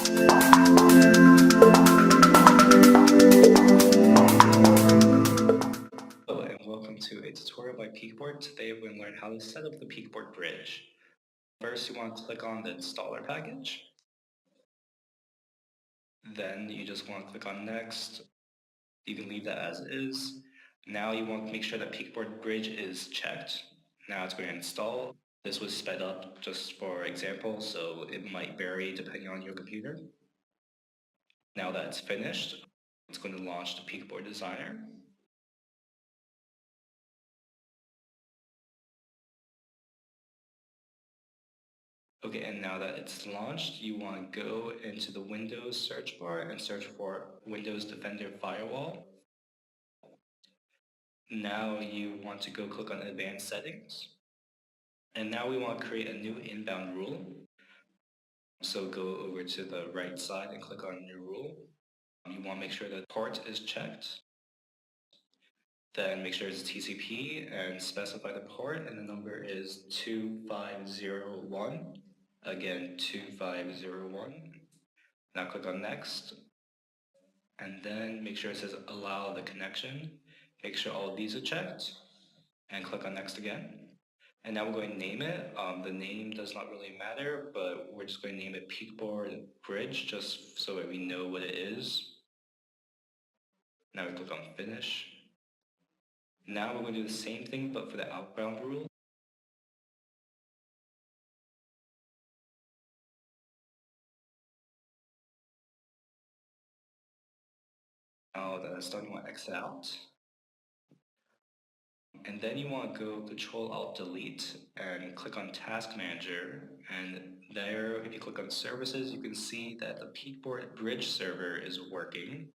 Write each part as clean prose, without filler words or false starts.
Hello and welcome to a tutorial by Peakboard. Today we're going to learn how to set up the Peakboard-Bridge. First you want to click on the installer package. Then you just want to click on next. You can leave that as is. Now you want to make sure that Peakboard-Bridge is checked. Now it's going to install. This was sped up just for example, so it might vary depending on your computer. Now that it's finished, it's going to launch the Peakboard Designer. Okay, and now that it's launched, you want to go into the Windows search bar and search for Windows Defender Firewall. Now you want to go click on Advanced Settings. And now we want to create a new inbound rule. So go over to the right side and click on New Rule. You want to make sure that port is checked. Then make sure it's TCP and specify the port, and the number is 2501. Again, 2501. Now click on Next, and then make sure it says Allow the connection. Make sure all of these are checked, and click on Next again. And now we're going to name it. The name does not really matter, but we're just going to name it Peakboard-Bridge, just so that we know what it is. Now we click on Finish. Now we're going to do the same thing, but for the outbound rule. Now that's done, you want to exit out. And then you want to go Control-Alt-Delete and click on Task Manager. And there, if you click on Services, you can see that the Peakboard-Bridge server is working.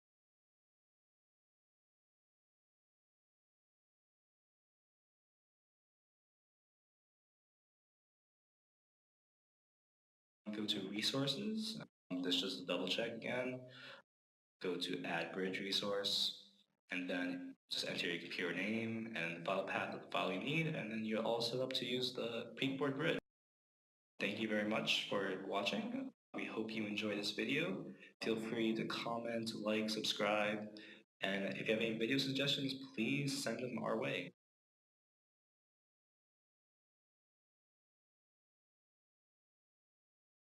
Go to Resources. This just to double check again. Go to Add Bridge Resource, and then just enter your computer name and the file path of the file you need, and then you're all set up to use the Peakboard-Bridge. Thank you very much for watching. We hope you enjoyed this video. Feel free to comment, like, subscribe, and if you have any video suggestions, please send them our way.